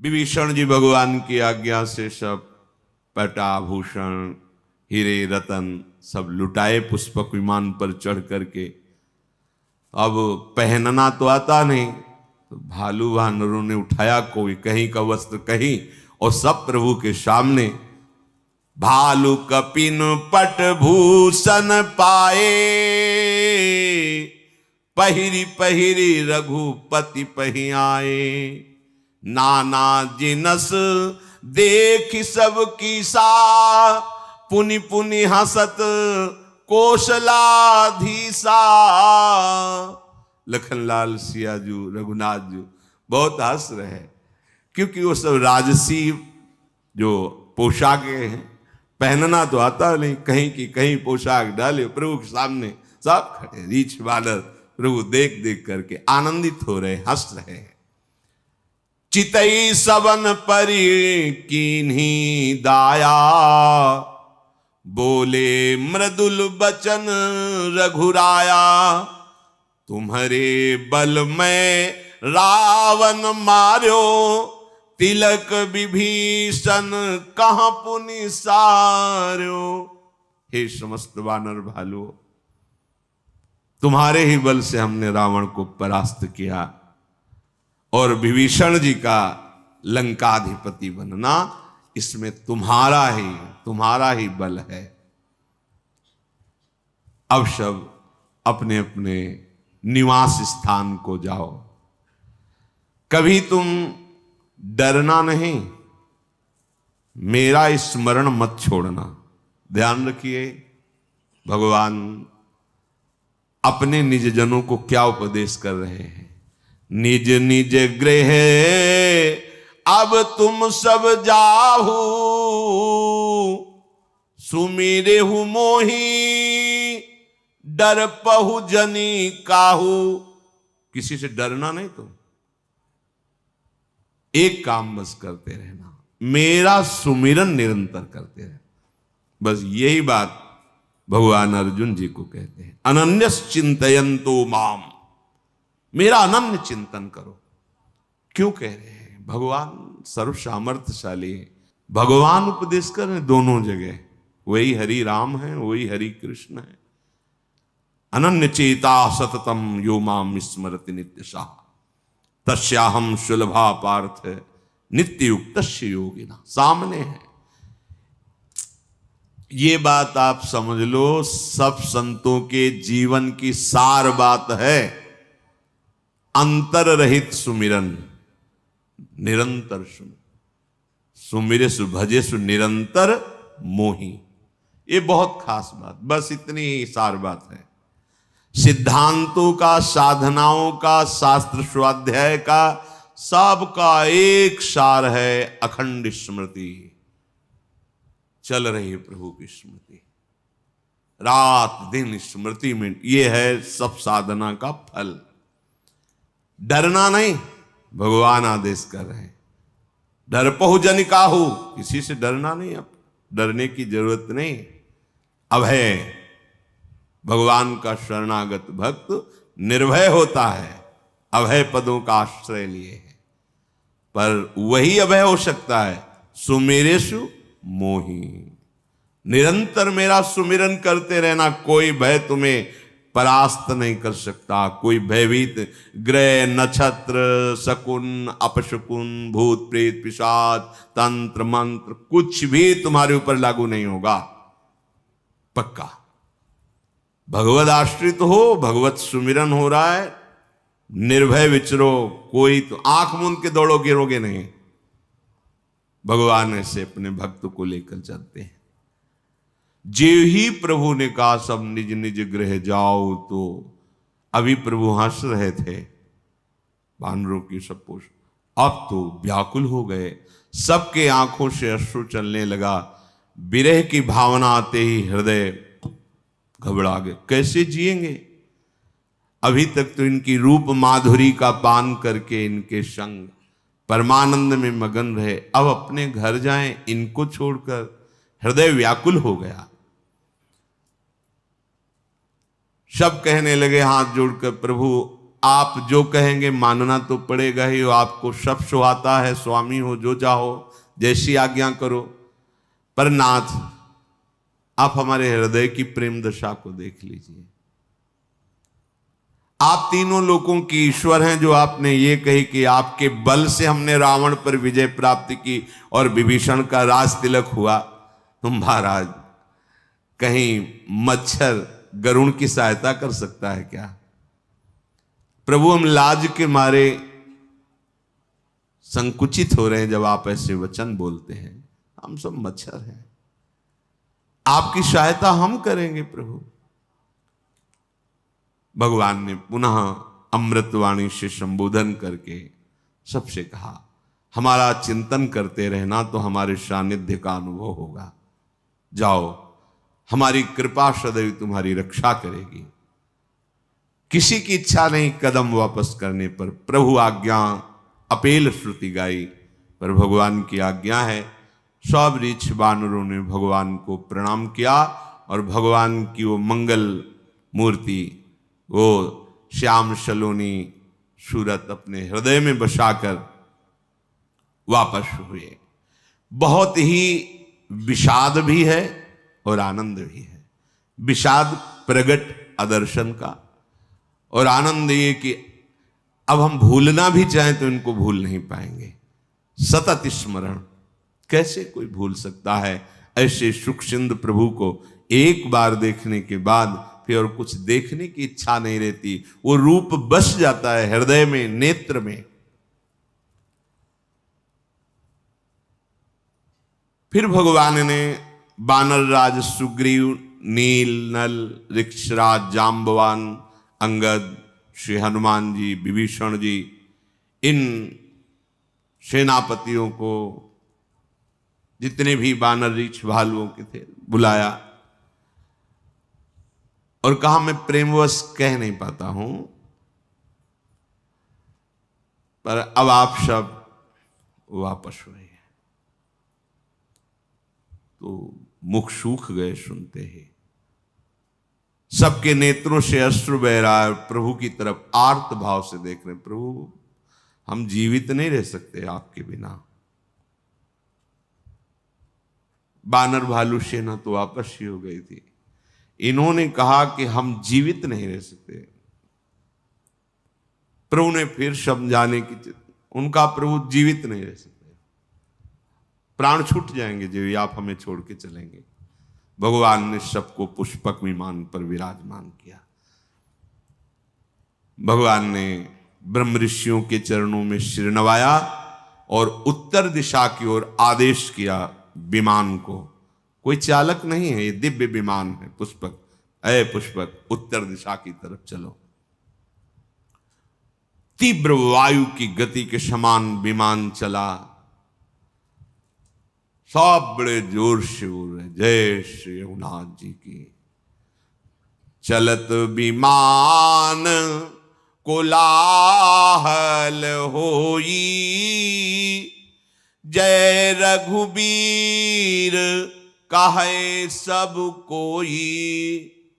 विभीषण जी भगवान की आज्ञा से सब पटाभूषण हीरे रतन सब लुटाए पुष्पक विमान पर चढ़ करके। अब पहनना तो आता नहीं, तो भालू वानरों ने उठाया कोई कहीं का वस्त्र कहीं, और सब प्रभु के सामने भालू कपिन पट भूषण पाए, पहिरी पहिरी रघुपति पही आए। नाना जिनस देख सब कीसा, पुनि पुनि हसत कौशलाधीसा। लखनलाल सियाजू रघुनाथ जू बहुत हंस रहे हैं, क्योंकि वो सब राजसी जो पोशाकें हैं, पहनना तो आता नहीं, कहीं की कहीं पोशाक डाले प्रभु के सामने सब खड़े रीछ बालर प्रभु देख देख करके आनंदित हो रहे, हंस रहे हैं। चितई सबन परि कीन्ही दाया, बोले मृदुल बचन रघुराया। तुम्हारे बल में रावण मार्यो, तिलक विभीषण कहाँ पुनि सार्यो। हे समस्त वानर भालुओं, तुम्हारे ही बल से हमने रावण को परास्त किया, और विभीषण जी का लंकाधिपति बनना इसमें तुम्हारा ही बल है। अब सब अपने अपने निवास स्थान को जाओ। कभी तुम डरना नहीं, मेरा स्मरण मत छोड़ना। ध्यान रखिए, भगवान अपने निज जनों को क्या उपदेश कर रहे हैं। निज निज गृह अब तुम सब जाहू, सुमिरे हु मोही डर पहु जनी काहू। किसी से डरना नहीं, तुम एक काम बस करते रहना, मेरा सुमिरन निरंतर करते रहना। बस यही बात भगवान अर्जुन जी को कहते हैं, अनन्यस चिंतयन्तो माम, मेरा अनन्य चिंतन करो। क्यों कह रहे हैं? भगवान सर्व सामर्थ्यशाली है, भगवान उपदेश कर रहे हैं दोनों जगह, वही हरि राम है, वही हरि कृष्ण है। अनन्य चेता सततम यो माम स्मरति नित्यशः, तस्याहम सुलभा पार्थ नित्य युक्तस्य योगिना। सामने है ये बात, आप समझ लो, सब संतों के जीवन की सार बात है। अंतर रहित सुमिरन, निरंतर सुमिरे सुभजे सु निरंतर मोही। ये बहुत खास बात, बस इतनी ही सार बात है। सिद्धांतों का, साधनाओं का, शास्त्र स्वाध्याय का, सबका एक सार है, अखंड स्मृति। चल रही है प्रभु की स्मृति, रात दिन स्मृति में, ये है सब साधना का फल। डरना नहीं, भगवान आदेश कर रहे हैं, डर पहु जन काहू, किसी से डरना नहीं, अब डरने की जरूरत नहीं। अभय, भगवान का शरणागत भक्त निर्भय होता है, अभय पदों का आश्रय लिए है। पर वही अभय हो सकता है सुमेरेशु मोही, निरंतर मेरा सुमिरन करते रहना, कोई भय तुम्हें परास्त नहीं कर सकता। कोई भयभीत ग्रह नक्षत्र शकुन अपशकुन भूत प्रेत पिशाच तंत्र मंत्र कुछ भी तुम्हारे ऊपर लागू नहीं होगा, पक्का। भगवद आश्रित हो, भगवत सुमिरन हो रहा है, निर्भय विचरो, कोई तो आंख मूंद के दौड़ो गिरोगे नहीं। भगवान ऐसे अपने भक्त को लेकर चलते हैं। जे ही प्रभु ने कहा सब निज निज गृह जाओ, तो अभी प्रभु हंस रहे थे वानरों की सब पोष, अब तो व्याकुल हो गए, सबके आंखों से अश्रु चलने लगा। विरह की भावना आते ही हृदय घबरा गए, कैसे जिएंगे? अभी तक तो इनकी रूप माधुरी का पान करके इनके संग परमानंद में मगन रहे, अब अपने घर जाएं इनको छोड़कर। हृदय व्याकुल हो गया। सब कहने लगे हाथ जोड़कर, प्रभु आप जो कहेंगे मानना तो पड़ेगा ही। आपको सब सुहाता है, स्वामी हो जो चाहो, जैसी आज्ञा करो। पर नाथ, आप हमारे हृदय की प्रेम दशा को देख लीजिए। आप तीनों लोगों की ईश्वर हैं, जो आपने ये कही कि आपके बल से हमने रावण पर विजय प्राप्त की और विभीषण का राज तिलक हुआ। तुम महाराज, कहीं मच्छर गरुण की सहायता कर सकता है क्या? प्रभु, हम लाज के मारे संकुचित हो रहे हैं जब आप ऐसे वचन बोलते हैं। हम सब मच्छर हैं, आपकी सहायता हम करेंगे प्रभु। भगवान ने पुनः अमृतवाणी से संबोधन करके सबसे कहा, हमारा चिंतन करते रहना तो हमारे सानिध्य का अनुभव होगा। जाओ, हमारी कृपा सदैव तुम्हारी रक्षा करेगी। किसी की इच्छा नहीं कदम वापस करने पर। प्रभु आज्ञा अपेल श्रुति गाई, पर भगवान की आज्ञा है। सब रीछ वानरों ने भगवान को प्रणाम किया और भगवान की वो मंगल मूर्ति, वो श्याम सलोनी सूरत अपने हृदय में बसाकर वापस हुए। बहुत ही विषाद भी है और आनंद भी है। विषाद प्रगट आदर्शन का, और आनंद ये कि अब हम भूलना भी चाहें तो इनको भूल नहीं पाएंगे। सतत स्मरण, कैसे कोई भूल सकता है ऐसे सुखसिंधु प्रभु को? एक बार देखने के बाद फिर और कुछ देखने की इच्छा नहीं रहती। वो रूप बस जाता है हृदय में, नेत्र में। फिर भगवान ने बानर राज सुग्रीव, नील, नल, ऋक्षराज, जाम्बवान, अंगद, श्री हनुमान जी, विभीषण जी, इन सेनापतियों को, जितने भी बानर रीछ भालुओं के थे, बुलाया और कहा, मैं प्रेमवश कह नहीं पाता हूं, पर अब आप सब वापस हुए। तो मुख सूख गए सुनते ही। सबके नेत्रों से अश्रु बह रहा है, प्रभु की तरफ आर्त भाव से देख रहे हैं। प्रभु, हम जीवित नहीं रह सकते आपके बिना। बानर भालू सेना तो वापस ही हो गई थी। इन्होंने कहा कि हम जीवित नहीं रह सकते। प्रभु ने फिर समझाने की, उनका प्रभु जीवित नहीं रह सकते, प्राण छूट जाएंगे जब आप हमें छोड़ के चलेंगे। भगवान ने सबको पुष्पक विमान पर विराजमान किया। भगवान ने ब्रह्म ऋषियों के चरणों में सिर नवाया और उत्तर दिशा की ओर आदेश किया विमान को। कोई चालक नहीं है, ये दिव्य विमान है। पुष्पक, अय पुष्पक, उत्तर दिशा की तरफ चलो। तीव्र वायु की गति के समान विमान चला। सब बड़े जोर से बोल रहे, जय श्री रघुनाथ जी की। चलत विमान कोलाहल होई, जय रघुबीर कहे सब कोई।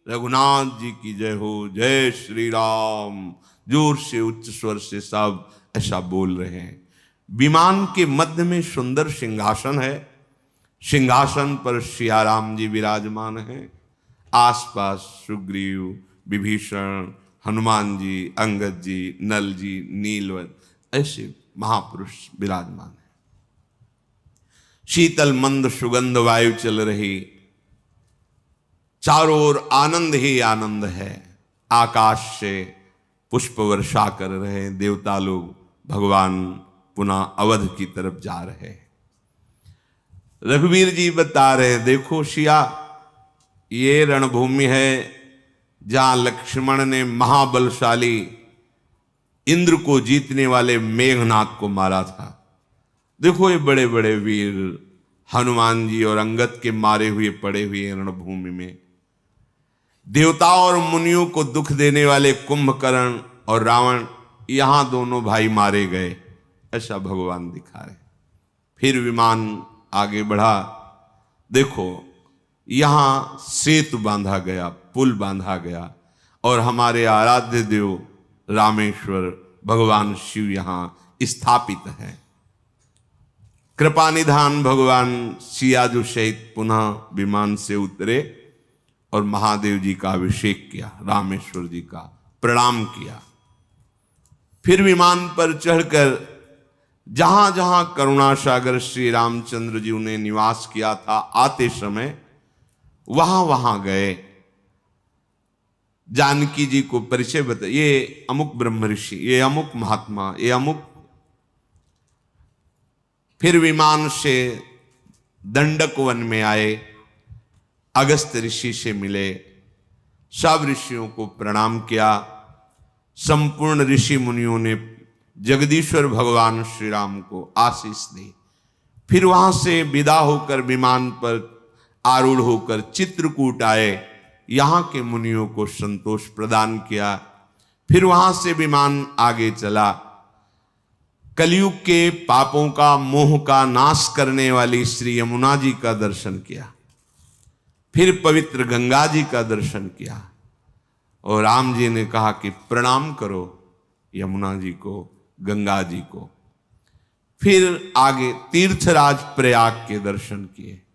रघुनाथ जी की जय हो, जय श्री राम। जोर से उच्च स्वर से सब ऐसा बोल रहे हैं। विमान के मध्य में सुंदर सिंहासन है। सिंहासन पर सियाराम जी विराजमान हैं। आसपास सुग्रीव, विभीषण, हनुमान जी, अंगद जी, नल जी, नीलवत, ऐसे महापुरुष विराजमान हैं। शीतल मंद सुगंध वायु चल रही, चारों ओर आनंद ही आनंद है। आकाश से पुष्प वर्षा कर रहे देवता लोग। भगवान पुनः अवध की तरफ जा रहे हैं। रघुवीर जी बता रहे हैं, देखो सिया, ये रणभूमि है जहां लक्ष्मण ने महाबलशाली इंद्र को जीतने वाले मेघनाथ को मारा था। देखो ये बड़े बड़े वीर हनुमान जी और अंगद के मारे हुए पड़े हुए रणभूमि में। देवताओं और मुनियों को दुख देने वाले कुंभकर्ण और रावण, यहां दोनों भाई मारे गए। ऐसा भगवान दिखा रहे। फिर विमान आगे बढ़ा। देखो यहां सेतु बांधा गया, पुल बांधा गया, और हमारे आराध्य देव रामेश्वर भगवान शिव यहां स्थापित है। कृपा निधान भगवान सियाजू सहित पुनः विमान से उतरे और महादेव जी का अभिषेक किया, रामेश्वर जी का प्रणाम किया। फिर विमान पर चढ़कर जहां जहां करुणा सागर श्री रामचंद्र जी ने निवास किया था, आते समय वहां वहां गए। जानकी जी को परिचय बताया, ये अमुक ब्रह्म ऋषि, ये अमुक महात्मा, ये अमुक। फिर विमान से दंडक वन में आए, अगस्त ऋषि से मिले, सब ऋषियों को प्रणाम किया। संपूर्ण ऋषि मुनियों ने जगदीश्वर भगवान श्री राम को आशीष दी। फिर वहां से विदा होकर विमान पर आरूढ़ होकर चित्रकूट आए, यहां के मुनियों को संतोष प्रदान किया। फिर वहां से विमान आगे चला, कलयुग के पापों का मोह का नाश करने वाली श्री यमुना जी का दर्शन किया। फिर पवित्र गंगा जी का दर्शन किया और राम जी ने कहा कि प्रणाम करो यमुना जी को, गंगा जी को। फिर आगे तीर्थराज प्रयाग के दर्शन किए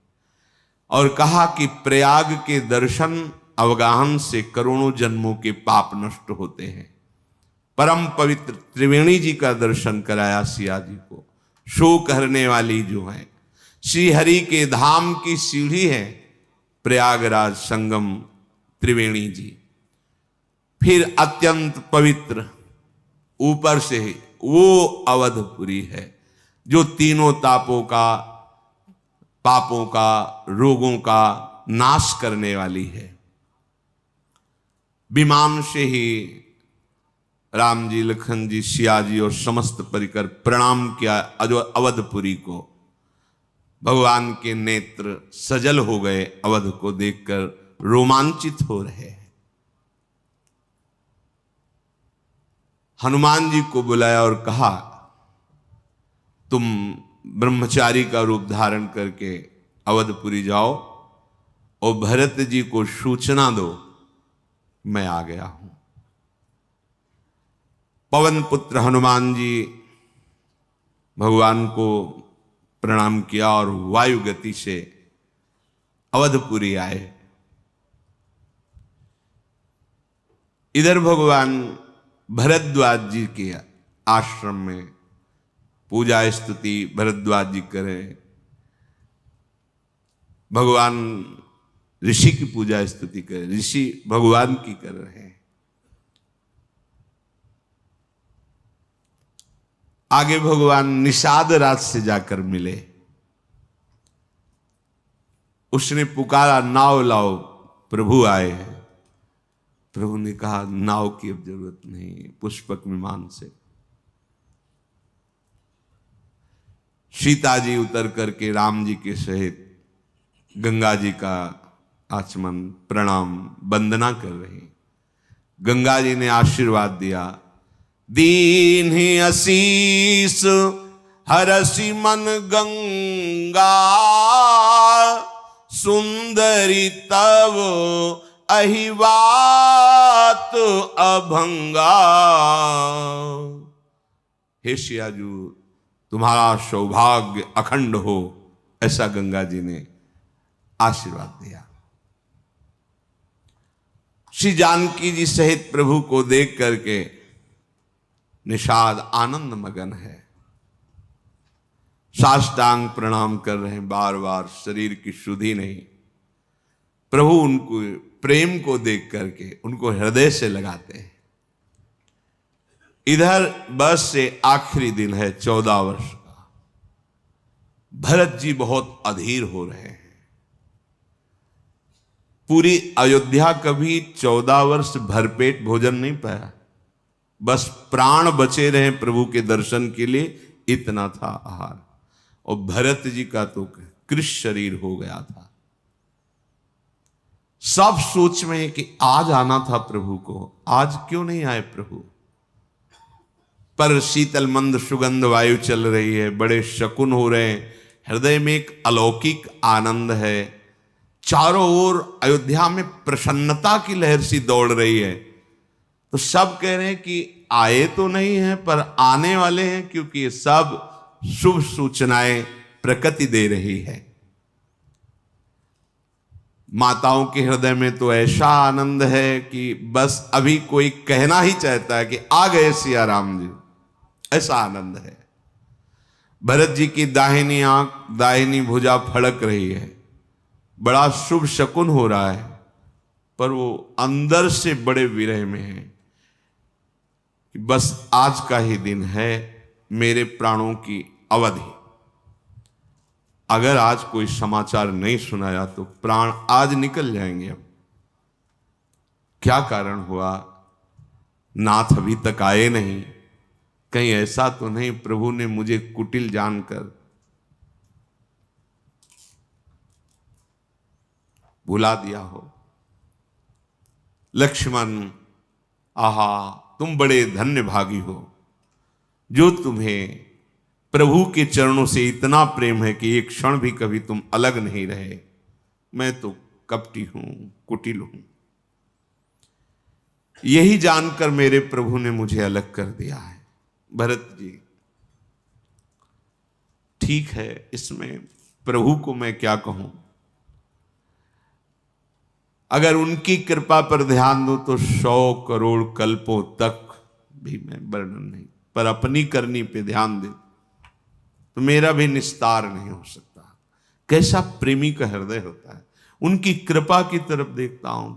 और कहा कि प्रयाग के दर्शन अवगाहन से करोड़ों जन्मों के पाप नष्ट होते हैं। परम पवित्र त्रिवेणी जी का दर्शन कराया सिया जी को, शोक हरने वाली जो है श्री हरि के धाम की सीढ़ी है प्रयागराज संगम त्रिवेणी जी। फिर अत्यंत पवित्र ऊपर से वो अवधपुरी है जो तीनों तापों का, पापों का, रोगों का नाश करने वाली है। विमान से ही राम जी, लखन जी, सिया जी और समस्त परिकर प्रणाम किया अवधपुरी को। भगवान के नेत्र सजल हो गए, अवध को देखकर रोमांचित हो रहे हैं। हनुमान जी को बुलाया और कहा तुम ब्रह्मचारी का रूप धारण करके अवधपुरी जाओ और भरत जी को सूचना दो मैं आ गया हूं। पवन पुत्र हनुमान जी भगवान को प्रणाम किया और वायु गति से अवधपुरी आए। इधर भगवान भरद्वाज जी के आश्रम में पूजा स्तुति भरद्वाज जी करें। भगवान ऋषि की पूजा स्तुति करें, ऋषि भगवान की कर रहे हैं। आगे भगवान निषाद राज से जाकर मिले, उसने पुकारा नाव लाओ, प्रभु आए हैं। प्रभु ने कहा नाव की अब जरूरत नहीं, पुष्पक विमान से। सीता जी उतर करके राम जी के सहित गंगा जी का आचमन प्रणाम वंदना कर रही। गंगा जी ने आशीर्वाद दिया, दीन ही आशीष हरसि मन गंगा, सुंदरी तव अहिवात अभंगा। हे सियाजू तुम्हारा सौभाग्य अखंड हो, ऐसा गंगा जी ने आशीर्वाद दिया। श्री जानकी जी सहित प्रभु को देख करके निषाद आनंद मगन है, साष्टांग प्रणाम कर रहे हैं बार बार, शरीर की शुद्धि नहीं। प्रभु उनको प्रेम को देख करके उनको हृदय से लगाते हैं। इधर बस से आखिरी दिन है 14 वर्ष का। भरत जी बहुत अधीर हो रहे हैं। पूरी अयोध्या कभी 14 वर्ष भरपेट भोजन नहीं पाया, बस प्राण बचे रहे प्रभु के दर्शन के लिए, इतना था आहार। और भरत जी का तो कृष शरीर हो गया था। सब सोच में है कि आज आना था प्रभु को, आज क्यों नहीं आए प्रभु। पर शीतल मंद सुगंध वायु चल रही है, बड़े शकुन हो रहे हैं, हृदय में एक अलौकिक आनंद है। चारों ओर अयोध्या में प्रसन्नता की लहर सी दौड़ रही है। तो सब कह रहे हैं कि आए तो नहीं हैं पर आने वाले हैं, क्योंकि ये सब शुभ सूचनाएं प्रकृति दे रही है। माताओं के हृदय में तो ऐसा आनंद है कि बस अभी कोई कहना ही चाहता है कि आ गए सिया राम जी, ऐसा आनंद है। भरत जी की दाहिनी आंख, दाहिनी भुजा फड़क रही है, बड़ा शुभ शकुन हो रहा है, पर वो अंदर से बड़े विरह में है कि बस आज का ही दिन है मेरे प्राणों की अवधि। अगर आज कोई समाचार नहीं सुनाया तो प्राण आज निकल जाएंगे। अब क्या कारण हुआ, नाथ अभी तक आए नहीं, कहीं ऐसा तो नहीं प्रभु ने मुझे कुटिल जानकर भुला दिया हो। लक्ष्मण, आहा तुम बड़े धन्य भागी हो जो तुम्हें प्रभु के चरणों से इतना प्रेम है कि एक क्षण भी कभी तुम अलग नहीं रहे। मैं तो कपटी हूं, कुटिल हूं। यही जानकर मेरे प्रभु ने मुझे अलग कर दिया है। भरत जी, ठीक है, इसमें प्रभु को मैं क्या कहूं। अगर उनकी कृपा पर ध्यान दूं तो 100 करोड़ कल्पों तक भी मैं वर्णन नहीं, पर अपनी करनी पे ध्यान दे तो मेरा भी निस्तार नहीं हो सकता। कैसा प्रेमी का हृदय होता है। उनकी कृपा की तरफ देखता हूं,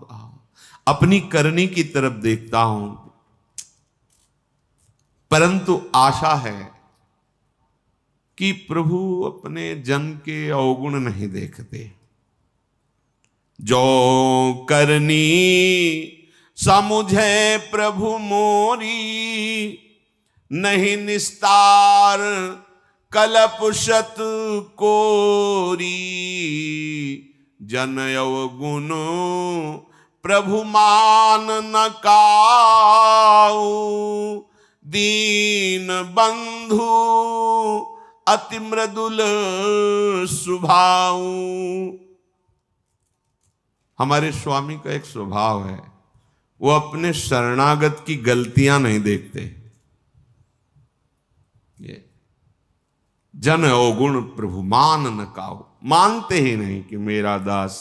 अपनी करनी की तरफ देखता हूं, परंतु आशा है कि प्रभु अपने जन के अवगुण नहीं देखते। जो करनी समुझे प्रभु मोरी, नहीं निस्तार कलप शत कोरी। जन अवगुण प्रभु मान न काऊ, दीन बंधु अति मृदुल स्वभाव। हमारे स्वामी का एक स्वभाव है, वो अपने शरणागत की गलतियां नहीं देखते। ये जन अवगुण प्रभु मान न काऊ, मानते ही नहीं कि मेरा दास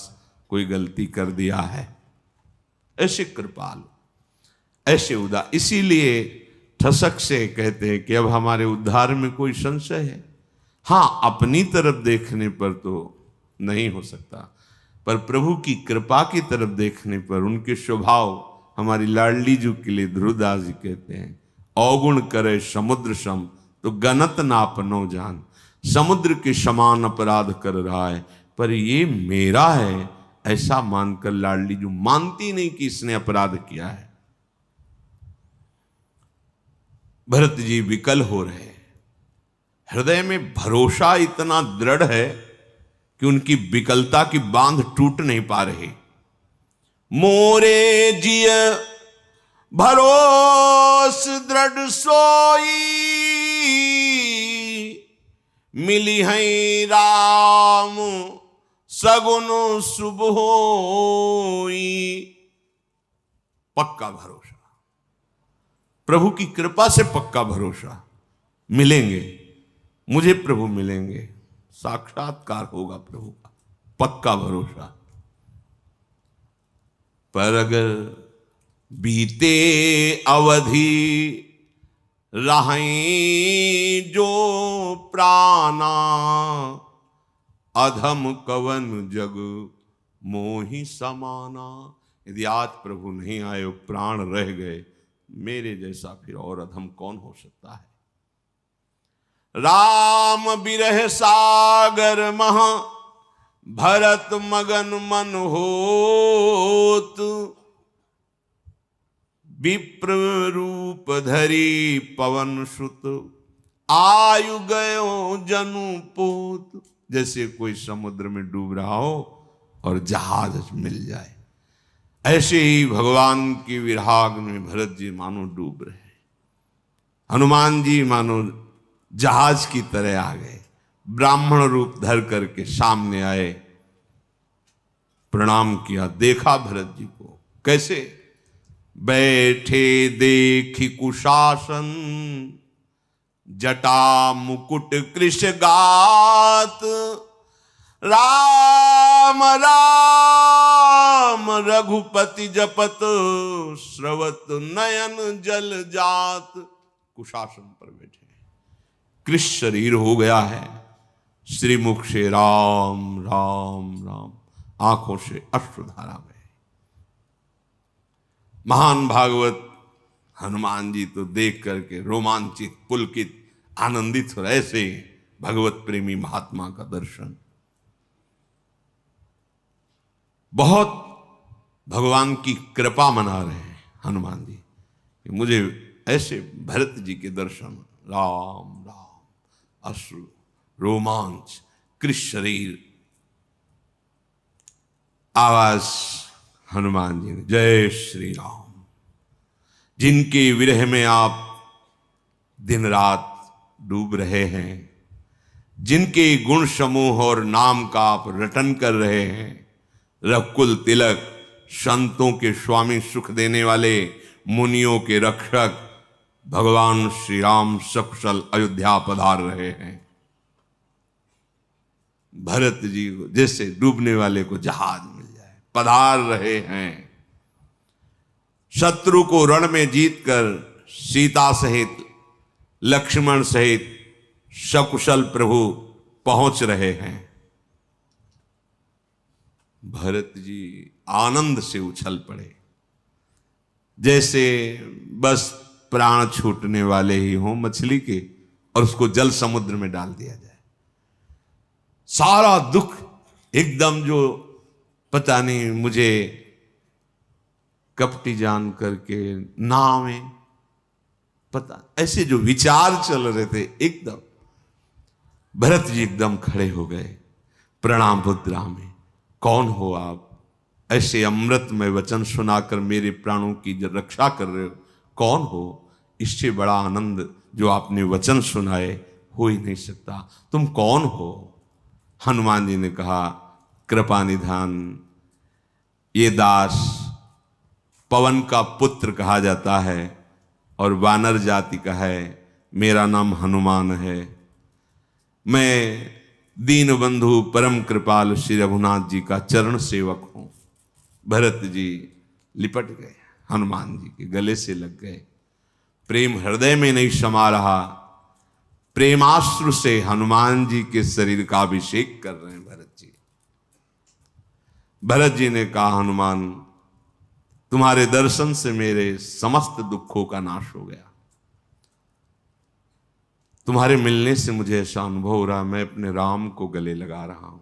कोई गलती कर दिया है। ऐसे कृपालु, ऐसे उदार। इसीलिए ठसक से कहते हैं कि अब हमारे उद्धार में कोई संशय है। हां, अपनी तरफ देखने पर तो नहीं हो सकता, पर प्रभु की कृपा की तरफ देखने पर उनके स्वभाव। हमारी लाडली जी के लिए ध्रुवदास जी कहते हैं, अवगुण करे समुद्र सम तो गनत नापनो जान। समुद्र के समान अपराध कर रहा है, पर ये मेरा है ऐसा मानकर लाडली जी मानती नहीं कि इसने अपराध किया है। भरत जी विकल हो रहे, हृदय में भरोसा इतना दृढ़ है कि उनकी विकलता की बांध टूट नहीं पा रही। मोरे जिय भरोस दृढ़ सोई, मिली है राम सगुन शुभ होई। पक्का भरोसा, प्रभु की कृपा से पक्का भरोसा। मिलेंगे, मुझे प्रभु मिलेंगे, साक्षात्कार होगा प्रभु का, पक्का भरोसा। पर अगर बीते अवधि रहें जो प्राणा, अधम कवन जग मोहि समाना। यदि आज प्रभु नहीं आए, प्राण रह गए, मेरे जैसा फिर और अधम कौन हो सकता है। राम बिरह सागर महा भरत मगन मन होत। विप्र रूप धरी पवन सुत, आयु गयो जनु पोत। जैसे कोई समुद्र में डूब रहा हो और जहाज मिल जाए, ऐसे ही भगवान की विराग में भरत जी मानो डूब रहे। हनुमान जी मानो जहाज की तरह आ गए, ब्राह्मण रूप धर करके सामने आए, प्रणाम किया, देखा भरत जी को कैसे बैठे देखी कुशासन, जटा मुकुट कृष गात, राम राम रघुपति जपत, श्रवत नयन जल जात। कुशासन पर बैठे, कृष शरीर हो गया है, श्रीमुख से राम राम राम, आंखों से अश्रुधारा बहे। महान भागवत हनुमान जी तो देख करके रोमांचित, पुलकित, आनंदित हो रहे। ऐसे भगवत प्रेमी महात्मा का दर्शन, बहुत भगवान की कृपा मना रहे हैं हनुमान जी कि मुझे ऐसे भरत जी के दर्शन, राम राम, अश्रु, रोमांच, कृष शरीर। आवाज हनुमान जी ने, जय श्री राम। जिनके विरह में आप दिन रात डूब रहे हैं, जिनके गुण समूह और नाम का आप रटन कर रहे हैं, रघुकुल तिलक, संतों के स्वामी, सुख देने वाले, मुनियों के रक्षक भगवान श्री राम सकुशल अयोध्या पधार रहे हैं। भरत जी को जैसे डूबने वाले को जहाज मिल जाए, पधार रहे हैं। शत्रु को रण में जीतकर सीता सहित, लक्ष्मण सहित सकुशल प्रभु पहुंच रहे हैं। भरत जी आनंद से उछल पड़े, जैसे बस प्राण छूटने वाले ही हों मछली के, और उसको जल समुद्र में डाल दिया जाए। सारा दुख एकदम, जो पता नहीं मुझे कपटी जान करके नाव में, पता ऐसे जो विचार चल रहे थे, एकदम भरत जी एकदम खड़े हो गए प्रणाम मुद्रा में। कौन हो आप? ऐसे अमृतमय वचन सुनाकर मेरे प्राणों की जो रक्षा कर रहे हो, कौन हो? इससे बड़ा आनंद जो आपने वचन सुनाए हो ही नहीं सकता। तुम कौन हो? हनुमान जी ने कहा, कृपा निधान, ये दास पवन का पुत्र कहा जाता है और वानर जाति का है। मेरा नाम हनुमान है। मैं दीन बंधु परम कृपाल श्री रघुनाथ जी का चरण सेवक हूं। भरत जी लिपट गए, हनुमान जी के गले से लग गए। प्रेम हृदय में नहीं समा रहा, प्रेमाश्रु से हनुमान जी के शरीर का अभिषेक कर रहे हैं भरत जी। भरत जी ने कहा, हनुमान तुम्हारे दर्शन से मेरे समस्त दुखों का नाश हो गया। तुम्हारे मिलने से मुझे ऐसा अनुभव हो रहा, मैं अपने राम को गले लगा रहा हूं।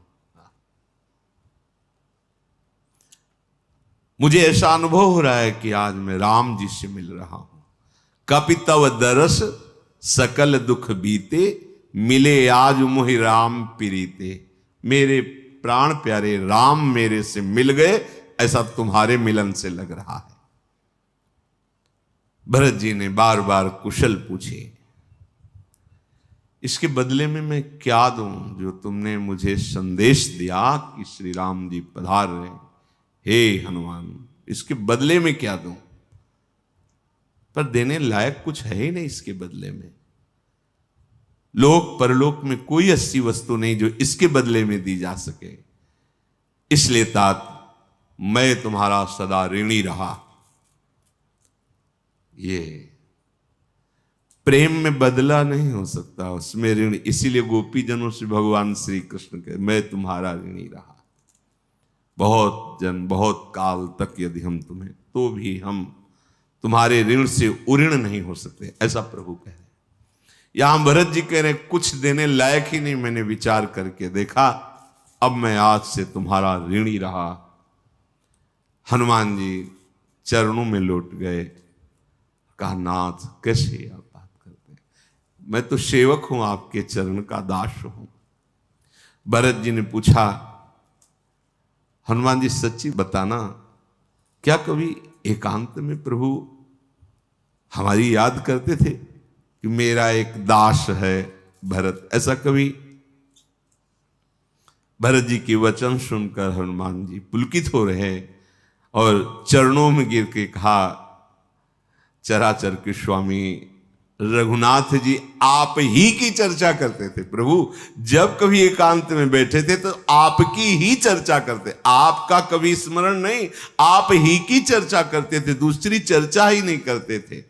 मुझे ऐसा अनुभव हो रहा है कि आज मैं राम जी से मिल रहा हूं। कपि तव दरस सकल दुख बीते, मिले आज मुहि राम प्रीते। मेरे प्राण प्यारे राम मेरे से मिल गए, ऐसा तुम्हारे मिलन से लग रहा है। भरत जी ने बार बार कुशल पूछे, इसके बदले में मैं क्या दूं जो तुमने मुझे संदेश दिया कि श्री राम जी पधार रहे? हे हनुमान, इसके बदले में क्या दूं? पर देने लायक कुछ है ही नहीं इसके बदले में। लोक परलोक में कोई ऐसी वस्तु नहीं जो इसके बदले में दी जा सके। इसलिए तात मैं तुम्हारा सदा ऋणी रहा। ये प्रेम में बदला नहीं हो सकता, उसमें ऋण। इसीलिए गोपी जनों से भगवान श्री कृष्ण के, मैं तुम्हारा ऋणी रहा। बहुत जन, बहुत काल तक यदि हम तुम्हें, तो भी हम तुम्हारे ऋण से उऋण नहीं हो सकते, ऐसा प्रभु कह रहे। यहां भरत जी कह रहे, कुछ देने लायक ही नहीं, मैंने विचार करके देखा, अब मैं आज से तुम्हारा ऋणी रहा। हनुमान जी चरणों में लौट गए। कहा, नाथ कैसे आप बात करते हैं? मैं तो सेवक हूं, आपके चरण का दास हूं। भरत जी ने पूछा, हनुमान जी सच्ची बताना, क्या कभी एकांत में प्रभु हमारी याद करते थे कि मेरा एक दास है भरत? ऐसा कभी? भरत जी के वचन सुनकर हनुमान जी पुलकित हो रहे और चरणों में गिर के कहा, चराचर के स्वामी रघुनाथ जी आप ही की चर्चा करते थे। प्रभु जब कभी एकांत में बैठे थे तो आपकी ही चर्चा करते, आपका कभी स्मरण नहीं, आप ही की चर्चा करते थे, दूसरी चर्चा ही नहीं करते थे।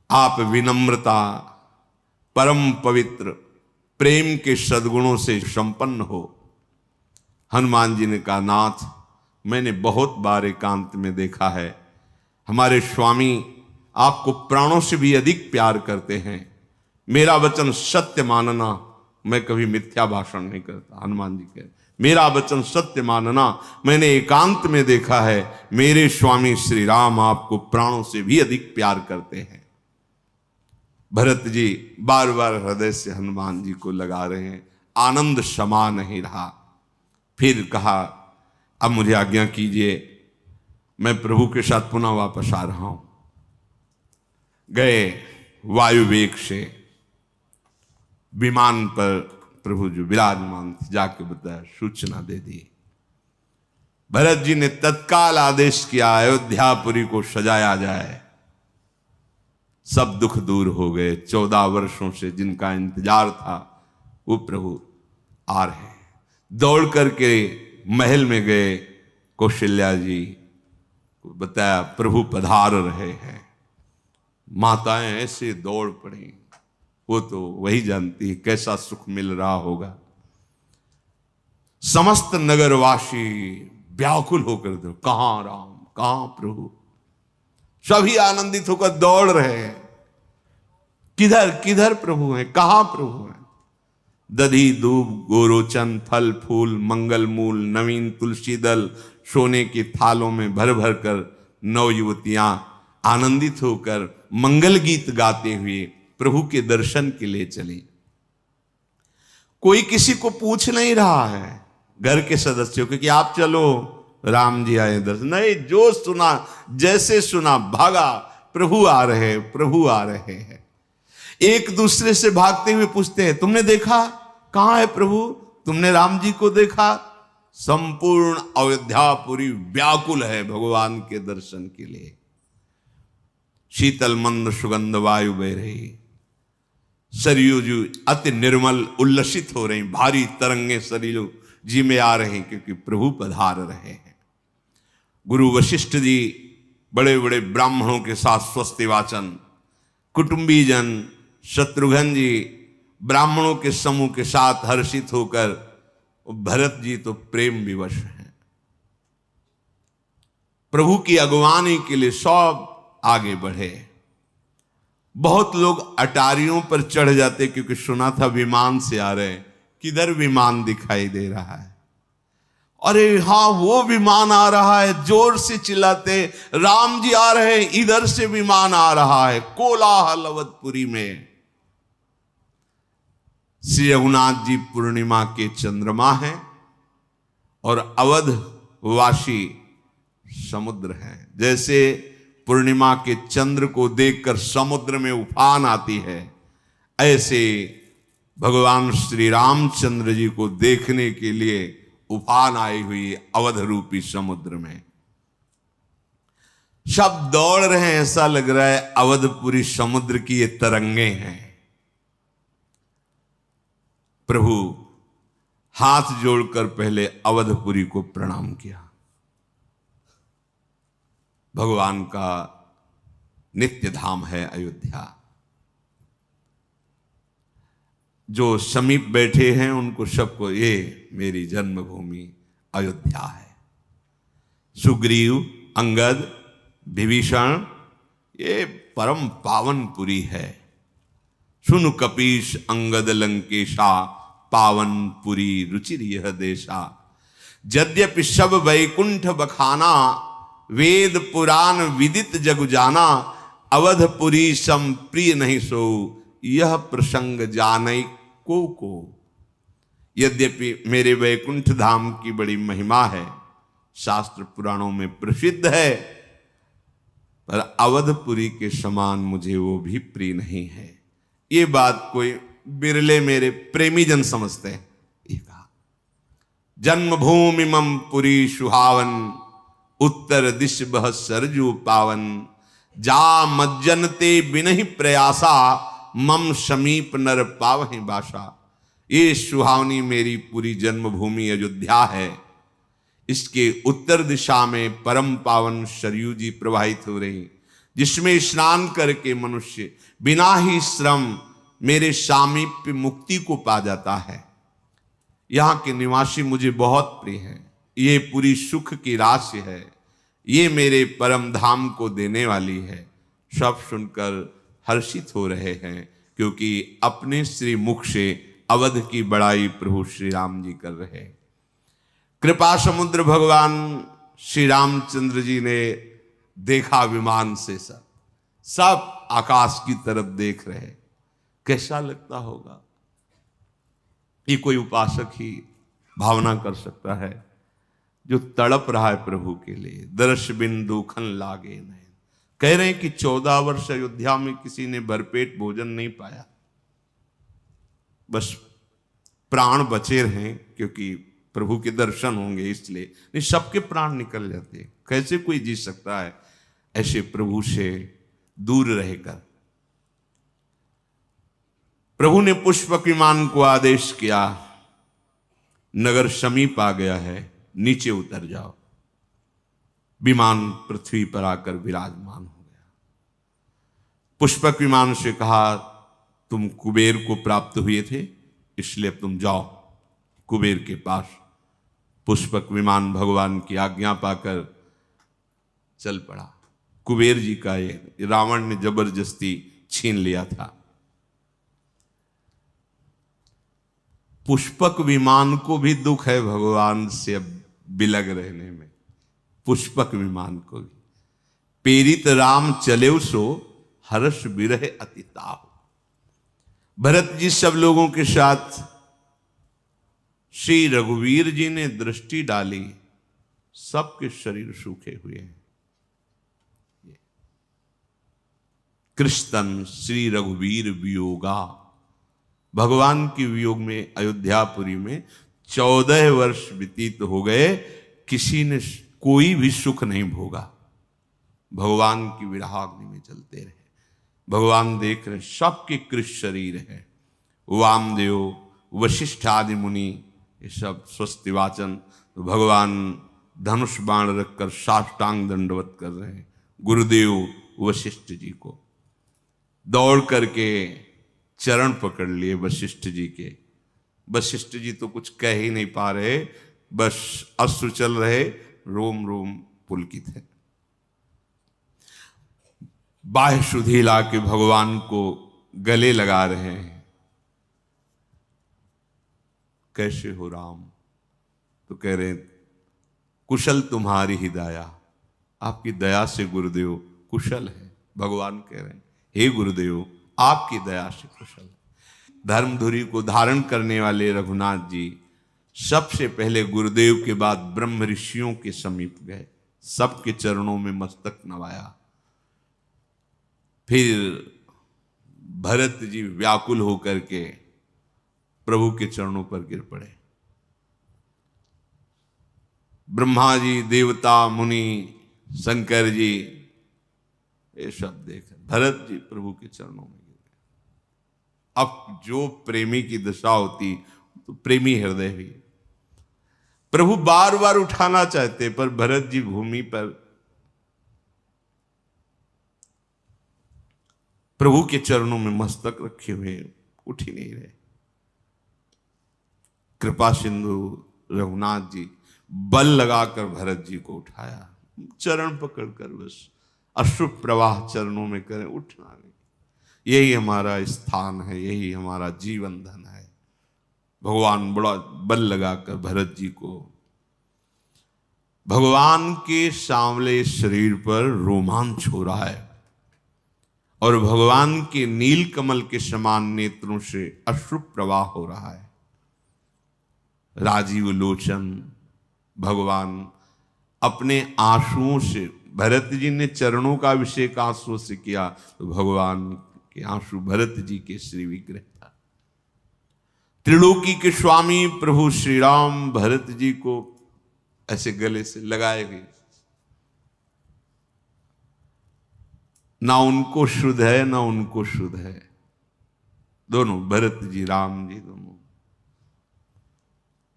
आप विनम्रता, परम पवित्र, प्रेम के सद्गुणों से संपन्न हो। हनुमान जी ने कहा, नाथ मैंने बहुत बार एकांत में देखा है, हमारे स्वामी आपको प्राणों से भी अधिक प्यार करते हैं। मेरा वचन सत्य मानना, मैं कभी मिथ्या भाषण नहीं करता। हनुमान जी कह, मेरा वचन सत्य मानना, मैंने एकांत में देखा है मेरे स्वामी श्री राम आपको प्राणों से भी अधिक प्यार करते हैं। भरत जी बार बार हृदय से हनुमान जी को लगा रहे हैं, आनंद समा नहीं रहा। फिर कहा, अब मुझे आज्ञा कीजिए, मैं प्रभु के साथ पुनः वापस आ रहा हूं। गए वायु वेग से विमान पर प्रभु जो विराजमान थे, जाके बताया, सूचना दे दी। भरत जी ने तत्काल आदेश किया, अयोध्यापुरी को सजाया जाए। सब दुख दूर हो गए। 14 वर्षों से जिनका इंतजार था वो प्रभु आ रहे हैं। दौड़ करके महल में गए, कौशल्या जी को बताया प्रभु पधार रहे हैं। माताएं ऐसे दौड़ पड़ी, वो तो वही जानती है कैसा सुख मिल रहा होगा। समस्त नगरवासी व्याकुल होकर दो, कहां राम, कहां प्रभु। सभी आनंदित होकर दौड़ रहे हैं, किधर किधर प्रभु हैं, कहां प्रभु हैं। दधी दूब गोरोचन, फल फूल, मंगल मूल, नवीन तुलसी दल सोने की थालों में भर भर कर नौ युवतियां आनंदित होकर मंगल गीत गाते हुए प्रभु के दर्शन के लिए चली। कोई किसी को पूछ नहीं रहा है घर के सदस्यों को कि आप चलो, राम जी आए दर्शन, नहीं, जो सुना जैसे सुना भागा, प्रभु आ रहे हैं, प्रभु आ रहे हैं। एक दूसरे से भागते हुए पूछते हैं, तुमने देखा, कहां है प्रभु, तुमने राम जी को देखा। संपूर्ण अयोध्यापुरी व्याकुल है भगवान के दर्शन के लिए। शीतल मंद सुगंध वायु बह रही, सरयू जी अति निर्मल उल्लसित हो रही, भारी तरंगे सरयू जी में आ रहे हैं क्योंकि प्रभु पधार रहे हैं। गुरु वशिष्ठ जी बड़े बड़े ब्राह्मणों के साथ स्वस्ति वाचन, कुटुंबी जन शत्रुघ्न जी ब्राह्मणों के समूह के साथ हर्षित होकर, भरत जी तो प्रेम विवश हैं। प्रभु की अगवानी के लिए सब आगे बढ़े। बहुत लोग अटारियों पर चढ़ जाते क्योंकि सुना था विमान से आ रहे हैं, किधर विमान दिखाई दे रहा है। अरे हाँ, वो विमान आ रहा है, जोर से चिल्लाते, राम जी आ रहे हैं, इधर से विमान आ रहा है। कोलाहल अवधपुरी में। श्री रघुनाथ जी पूर्णिमा के चंद्रमा हैं और अवध वासी समुद्र हैं। जैसे पूर्णिमा के चंद्र को देखकर समुद्र में उफान आती है, ऐसे भगवान श्री रामचंद्र जी को देखने के लिए उफान आई हुई अवध रूपी समुद्र में। सब दौड़ रहे हैं, ऐसा लग रहा है अवधपुरी समुद्र की ये तरंगे हैं। प्रभु हाथ जोड़कर पहले अवधपुरी को प्रणाम किया। भगवान का नित्य धाम है अयोध्या। जो समीप बैठे हैं उनको सबको ये मेरी जन्मभूमि अयोध्या है। सुग्रीव, अंगद, विभीषण, ये परम पावनपुरी है। सुन कपीश अंगद लंकेशा, पावनपुरी रुचिर यह देशा। यद्यपि सब वैकुंठ बखाना, वेद पुराण विदित जग जाना। अवधपुरी सम प्रिय नहीं सो, यह प्रसंग जानई को। यद्यपि मेरे वैकुंठ धाम की बड़ी महिमा है, शास्त्र पुराणों में प्रसिद्ध है, पर अवधपुरी के समान मुझे वो भी प्रिय नहीं है। ये बात कोई बिरले मेरे प्रेमी जन समझते हैं। ये कहा, जन्मभूमि मम पुरी सुहावन, उत्तर दिश बह सरजू पावन। जा मज्जनते बिनहि प्रयासा मम समीप नर पावहि बासा। ये सुहावनी मेरी पूरी जन्मभूमि अयोध्या है। इसके उत्तर दिशा में परम पावन सरयू जी प्रवाहित हो रही, जिसमें स्नान करके मनुष्य बिना ही श्रम मेरे सामीप्य मुक्ति को पा जाता है। यहाँ के निवासी मुझे बहुत प्रिय हैं। ये पूरी सुख की राशि है, ये मेरे परम धाम को देने वाली है। सब सुनकर हर्षित हो रहे हैं, क्योंकि अपने श्री मुख से अवध की बड़ाई प्रभु श्री राम जी कर रहे हैं। कृपा समुद्र भगवान श्री रामचंद्र जी ने देखा विमान से, सब आकाश की तरफ देख रहे। कैसा लगता होगा? ये कोई उपासक ही भावना कर सकता है, जो तड़प रहा है प्रभु के लिए। दर्श बिन दुखन लागे नयन। कह रहे हैं कि 14 वर्ष अयोध्या में किसी ने भरपेट भोजन नहीं पाया, बस प्राण बचे रहे, क्योंकि प्रभु के दर्शन होंगे इसलिए। नहीं, सबके प्राण निकल जाते। कैसे कोई जी सकता है ऐसे प्रभु से दूर रहकर? प्रभु ने पुष्पक विमान को आदेश किया, नगर समीप आ गया है, नीचे उतर जाओ। विमान पृथ्वी पर आकर विराजमान हो गया। पुष्पक विमान से कहा, तुम कुबेर को प्राप्त हुए थे, इसलिए तुम जाओ कुबेर के पास। पुष्पक विमान भगवान की आज्ञा पाकर चल पड़ा। कुबेर जी का ये रावण ने जबरदस्ती छीन लिया था। पुष्पक विमान को भी दुख है भगवान से अब बिलग रहने में। पुष्पक विमान को भी पेरित राम चले सो हर्ष विरह अतिताहु। भरत जी सब लोगों के साथ श्री रघुवीर जी ने दृष्टि डाली, सबके शरीर सूखे हुए हैं। कृष्णन श्री रघुवीर वियोगा। भगवान के वियोग में अयोध्यापुरी में 14 वर्ष व्यतीत हो गए, किसी ने कोई भी सुख नहीं भोगा। भगवान की विरहाग्नि में चलते रहे। भगवान देख रहे, सबके कृष्ण शरीर है। वामदेव, वशिष्ठ आदि मुनि, ये सब स्वस्ति वाचन। तो भगवान धनुष बाण रखकर साष्टांग दंडवत कर रहे हैं गुरुदेव वशिष्ठ जी को। दौड़ करके चरण पकड़ लिए वशिष्ठ जी के। वशिष्ठ जी तो कुछ कह ही नहीं पा रहे, बस अश्रु चल रहे, रोम रोम पुलकित है। बाह्य सुधी ला के भगवान को गले लगा रहे हैं। कैसे हो राम? तो कह रहे, कुशल तुम्हारी ही दया। आपकी दया से गुरुदेव कुशल है। भगवान कह रहे हैं, हे गुरुदेव आपकी दया से कुशल। धर्मधुरी को धारण करने वाले रघुनाथ जी सबसे पहले गुरुदेव के बाद ब्रह्म ऋषियों के समीप गए, सबके चरणों में मस्तक नवाया। फिर भरत जी व्याकुल होकर के प्रभु के चरणों पर गिर पड़े। ब्रह्मा जी, देवता, मुनि, शंकर जी, ये सब देख भरत जी प्रभु के चरणों में गिर गए। अब जो प्रेमी की दशा होती तो प्रेमी हृदय भी। प्रभु बार बार उठाना चाहते, पर भरत जी भूमि पर प्रभु के चरणों में मस्तक रखे हुए उठ ही नहीं रहे। कृपा सिंधु रघुनाथ जी बल लगाकर भरत जी को उठाया, चरण पकड़कर बस अश्रु प्रवाह चरणों में करें, उठना नहीं। यही हमारा स्थान है, यही हमारा जीवन धन है। भगवान बड़ा बल लगाकर भरत जी को, भगवान के सांवले शरीर पर रोमांच हो रहा है और भगवान के नील कमल के समान नेत्रों से अश्रु प्रवाह हो रहा है। राजीव लोचन भगवान अपने आंसुओं से, भरत जी ने चरणों का अभिषेक आंसुओं से किया, तो भगवान के आंसू भरत जी के श्री विग्रह था। त्रिलोकी के स्वामी प्रभु श्री राम भरत जी को ऐसे गले से लगाए गए। ना उनको शुद्ध है ना उनको शुद्ध है, दोनों भरत जी राम जी दोनों।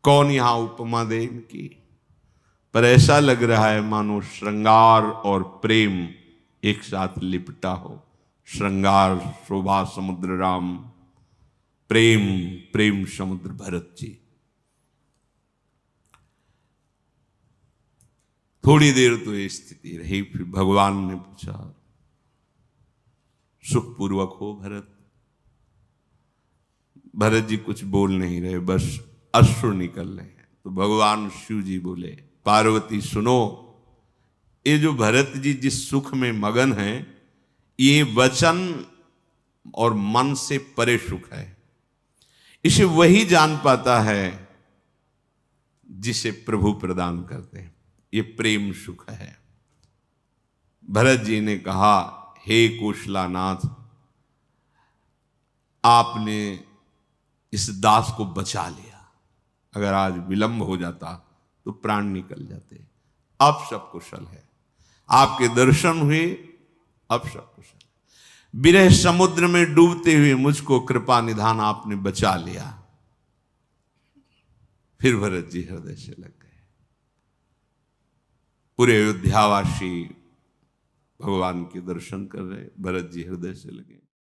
कौन यहां उपमा दे इनकी, पर ऐसा लग रहा है मानो श्रृंगार और प्रेम एक साथ लिपटा हो। श्रृंगार शोभा समुद्र राम, प्रेम प्रेम समुद्र भरत जी। थोड़ी देर तो ये स्थिति रही, फिर भगवान ने पूछा सुखपूर्वक हो भरत। भरत जी कुछ बोल नहीं रहे, बस अश्रु निकल रहे हैं। तो भगवान शिव जी बोले पार्वती सुनो, ये जो भरत जी जिस सुख में मगन हैं, ये वचन और मन से परे सुख है। इसे वही जान पाता है जिसे प्रभु प्रदान करते हैं, ये प्रेम सुख है। भरत जी ने कहा हे कौशलानाथ, आपने इस दास को बचा लिया, अगर आज विलंब हो जाता तो प्राण निकल जाते। अब सब कुशल है, आपके दर्शन हुए, अब सब कुशल। विरह समुद्र में डूबते हुए मुझको कृपा निधान आपने बचा लिया। फिर भरत जी हृदय से लग गए। पूरे अयोध्यावासी भगवान के दर्शन कर रहे, भरत जी हृदय से लगे।